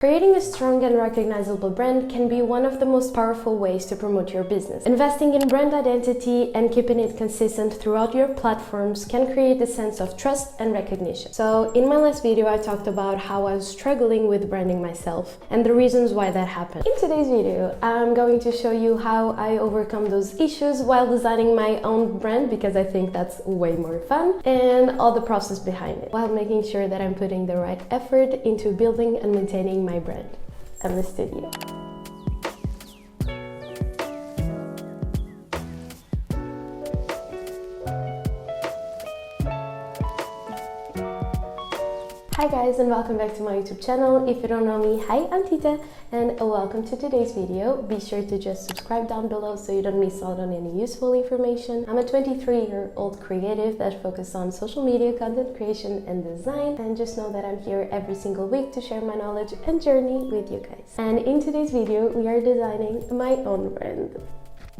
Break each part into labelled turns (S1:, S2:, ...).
S1: Creating a strong and recognizable brand can be one of the most powerful ways to promote your business. Investing in brand identity and keeping it consistent throughout your platforms can create a sense of trust and recognition. So in my last video, I talked about how I was struggling with branding myself and the reasons why that happened. In today's video, I'm going to show you how I overcome those issues while designing my own brand, because I think that's way more fun, and all the process behind it, while making sure that I'm putting the right effort into building and maintaining my brand and the studio. Hi guys, and welcome back to my YouTube channel. If you don't know me, hi, I'm Tita and welcome to today's video. Be sure to just subscribe down below so you don't miss out on any useful information. I'm a 23-year-old creative that focuses on social media, content creation and design, and just know that I'm here every single week to share my knowledge and journey with you guys. And in today's video, we are designing my own brand.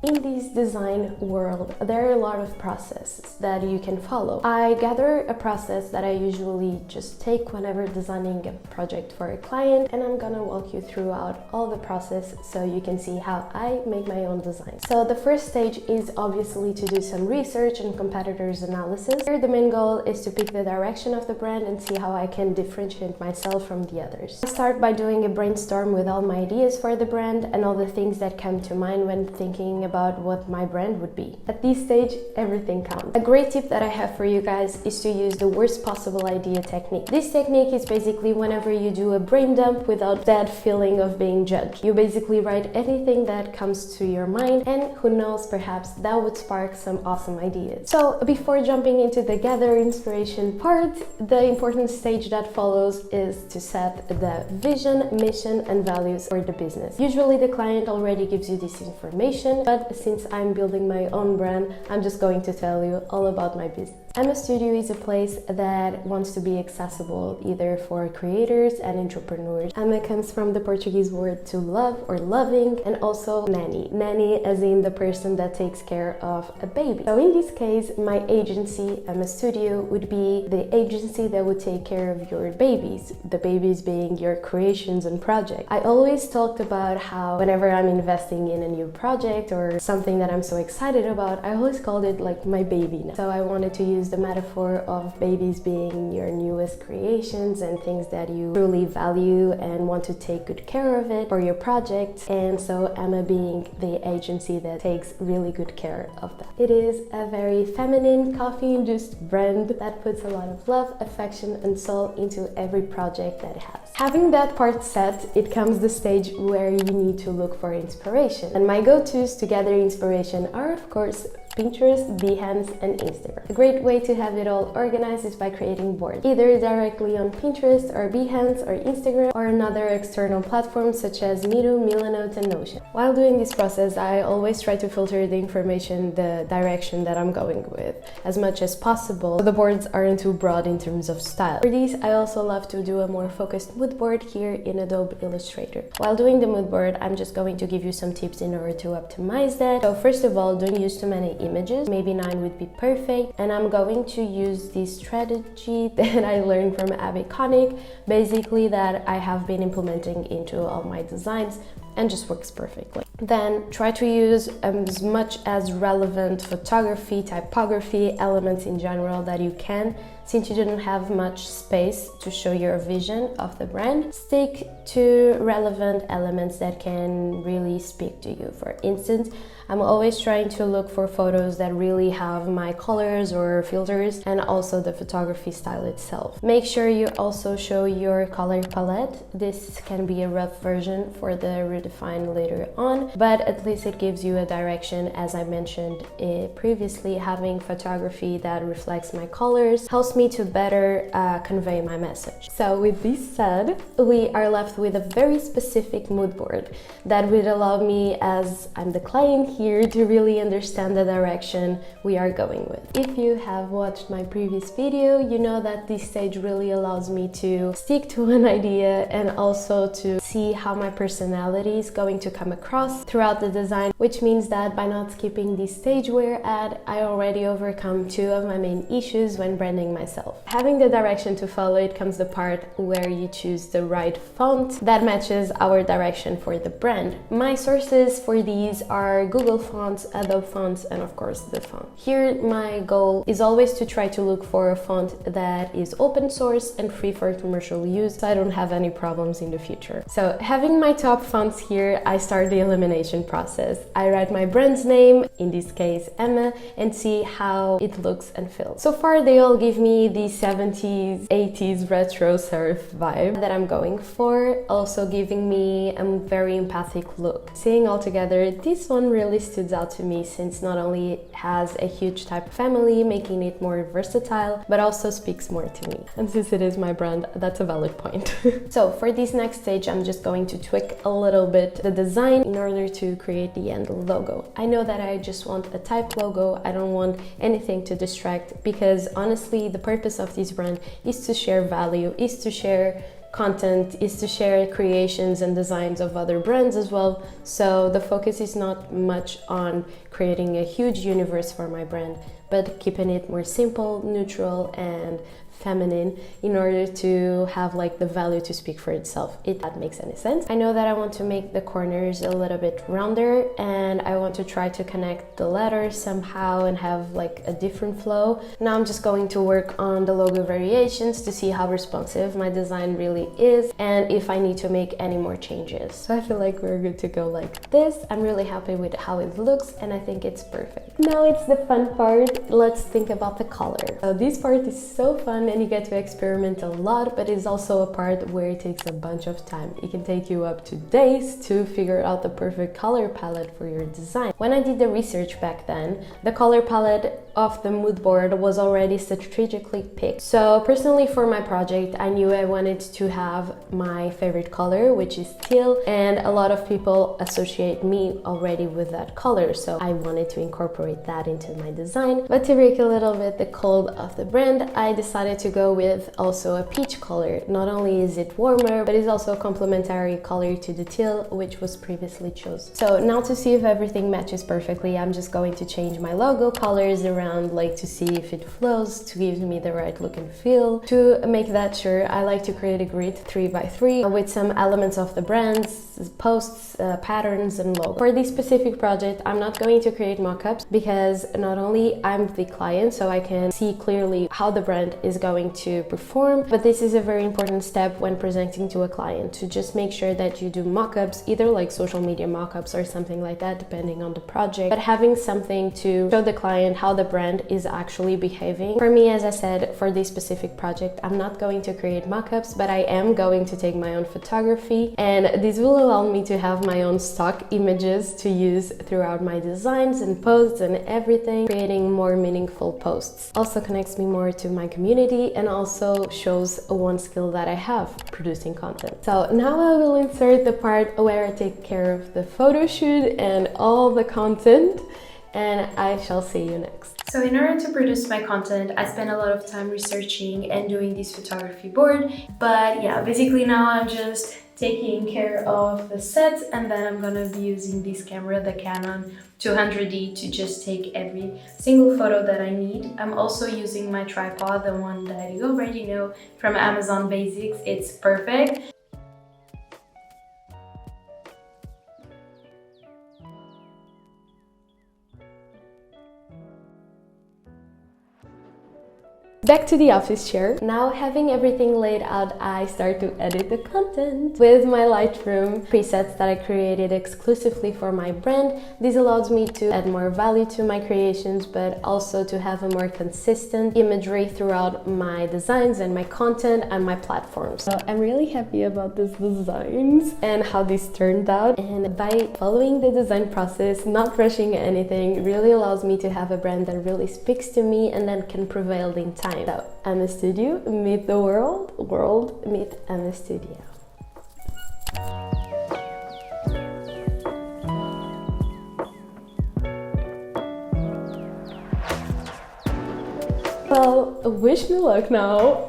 S1: In this design world, there are a lot of processes that you can follow. I gather a process that I usually just take whenever designing a project for a client, and I'm gonna walk you throughout all the process so you can see how I make my own design. So the first stage is obviously to do some research and competitors analysis. Here the main goal is to pick the direction of the brand and see how I can differentiate myself from the others. I start by doing a brainstorm with all my ideas for the brand and all the things that come to mind when thinking about what my brand would be. At this stage, everything counts. A great tip that I have for you guys is to use the worst possible idea technique. This technique is basically whenever you do a brain dump without that feeling of being judged. You basically write anything that comes to your mind, and who knows, perhaps that would spark some awesome ideas. So before jumping into the gather inspiration part, the important stage that follows is to set the vision, mission and values for the business. Usually the client already gives you this information, but since I'm building my own brand, I'm just going to tell you all about my business. 𝒔𝒐 Studio is a place that wants to be accessible either for creators and entrepreneurs. 𝒔𝒐 comes from the Portuguese word to love or loving, and also nanny. Nanny as in the person that takes care of a baby. So in this case, my agency, 𝒔𝒐 Studio, would be the agency that would take care of your babies, the babies being your creations and projects. I always talked about how whenever I'm investing in a new project or something that I'm so excited about, I always called it like my baby now. So I wanted to use the metaphor of babies being your newest creations and things that you truly value and want to take good care of it for your project. And so 𝒔𝒐 being the agency that takes really good care of that. It is a very feminine, coffee-induced brand that puts a lot of love, affection and soul into every project that it has. Having that part set, it comes the stage where you need to look for inspiration. And my go-tos to gather inspiration are, of course, Pinterest, Behance and Instagram. A great way to have it all organized is by creating boards, either directly on Pinterest or Behance or Instagram or another external platform such as Miro, Milanote and Notion. While doing this process, I always try to filter the information, the direction that I'm going with, as much as possible, so the boards aren't too broad in terms of style. For these, I also love to do a more focused mood board here in Adobe Illustrator. While doing the mood board, I'm just going to give you some tips in order to optimize that. So first of all, don't use too many images, maybe 9 would be perfect, and I'm going to use this strategy that I learned from 𝒂𝒂𝒂𝒚, basically that I have been implementing into all my designs and just works perfectly. Then try to use as much as relevant photography, typography, elements in general that you can, since you didn't have much space to show your vision of the brand. Stick to relevant elements that can really speak to you. For instance, I'm always trying to look for photos that really have my colors or filters and also the photography style itself. Make sure you also show your color palette. This can be a rough version for the redefine later on, but at least it gives you a direction. As I mentioned previously, having photography that reflects my colors helps me to better convey my message. So with this said, we are left with a very specific mood board that would allow me, as I'm the client here, to really understand the direction we are going with. If you have watched my previous video, you know that this stage really allows me to stick to an idea and also to see how my personality is going to come across throughout the design, which means that by not skipping this stage we're at, I already overcome 2 of my main issues when branding myself. myself. Having the direction to follow, it comes the part where you choose the right font that matches our direction for the brand. My sources for these are Google Fonts, Adobe Fonts, and of course the font. Here my goal is always to try to look for a font that is open source and free for commercial use, so I don't have any problems in the future. So having my top fonts here, I start the elimination process. I write my brand's name, in this case 𝒂𝒚, and see how it looks and feels. So far they all give me the 70s, 80s retro serif vibe that I'm going for, also giving me a very empathic look. Seeing all together, this one really stood out to me since not only has a huge type of family, making it more versatile, but also speaks more to me. And since it is my brand, that's a valid point. So for this next stage, I'm just going to tweak a little bit the design in order to create the end logo. I know that I just want a type logo. I don't want anything to distract, because honestly, the purpose of this brand is to share value, is to share content, is to share creations and designs of other brands as well. So the focus is not much on creating a huge universe for my brand, but keeping it more simple, neutral, and feminine in order to have like the value to speak for itself, if that makes any sense. I know that I want to make the corners a little bit rounder, and I want to try to connect the letters somehow and have like a different flow. Now I'm just going to work on the logo variations to see how responsive my design really is and if I need to make any more changes. So I feel like we're good to go like this. I'm really happy with how it looks and I think it's perfect. Now it's the fun part. Let's think about the color. So this part is so fun and you get to experiment a lot, but it's also a part where it takes a bunch of time. It can take you up to days to figure out the perfect color palette for your design. When I did the research back then, the color palette of the mood board was already strategically picked. So personally for my project, I knew I wanted to have my favorite color, which is teal, and a lot of people associate me already with that color, so I wanted to incorporate that into my design. But to break a little bit the cold of the brand, I decided to go with also a peach color. Not only is it warmer, but it's also a complementary color to the teal, which was previously chosen. So now to see if everything matches perfectly, I'm just going to change my logo colors around, like to see if it flows, to give me the right look and feel. To make that sure, I like to create a grid 3x3 with some elements of the brands, posts, patterns and logo. For this specific project, I'm not going to create mock-ups because not only I'm the client, so I can see clearly how the brand is going to perform, but this is a very important step when presenting to a client, to just make sure that you do mock-ups, either like social media mock-ups or something like that, depending on the project, but having something to show the client how the brand is actually behaving. For me, as I said, for this specific project, I'm not going to create mock-ups, but I am going to take my own photography, and this will allow me to have my own stock images to use throughout my designs and posts and everything, creating more meaningful posts. Also connects me more to my community and also shows one skill that I have, producing content. So now I will insert the part where I take care of the photo shoot and all the content, and I shall see you next. So in order to produce my content, I spent a lot of time researching and doing this photography board, but yeah, basically now I'm just taking care of the set, and then I'm gonna be using this camera, the Canon 200D, to just take every single photo that I need. I'm also using my tripod, the one that you already know from Amazon Basics. It's perfect. Back to the office chair. Now having everything laid out, I start to edit the content with my Lightroom presets that I created exclusively for my brand. This allows me to add more value to my creations, but also to have a more consistent imagery throughout my designs and my content and my platforms. So I'm really happy about these designs and how this turned out. And by following the design process, not rushing anything, really allows me to have a brand that really speaks to me and then can prevail in time. So, 𝒂𝒚 Studio, meet the world, world meet 𝒂𝒚 Studio. Well, wish me luck now.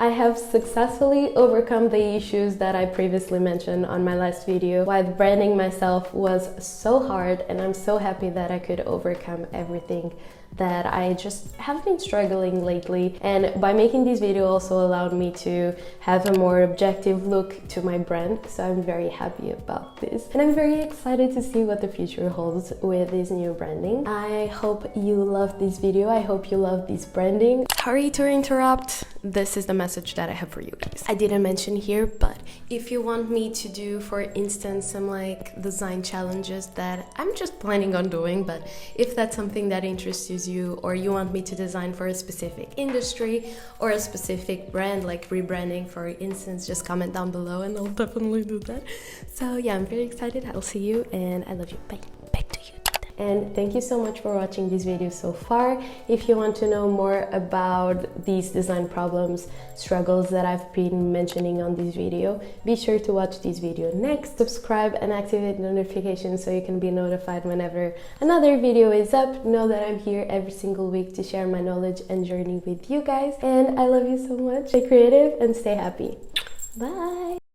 S1: I have successfully overcome the issues that I previously mentioned on my last video, why branding myself was so hard, and I'm so happy that I could overcome everything that I just have been struggling lately, and by making this video also allowed me to have a more objective look to my brand, so I'm very happy about this and I'm very excited to see what the future holds with this new branding. I hope you love this video, I hope you love this branding. Sorry to interrupt, this is the message that I have for you guys. I didn't mention here, but if you want me to do, for instance, some like design challenges that I'm just planning on doing, but if that's something that interests you, or you want me to design for a specific industry or a specific brand, like rebranding for instance, just comment down below and I'll definitely do that. So yeah, I'm very excited. I'll see you and I love you. Bye. Back to you. And thank you so much for watching this video so far. If you want to know more about these design problems, struggles that I've been mentioning on this video, be sure to watch this video next. Subscribe and activate notifications so you can be notified whenever another video is up. Know that I'm here every single week to share my knowledge and journey with you guys. And I love you so much. Stay creative and stay happy. Bye!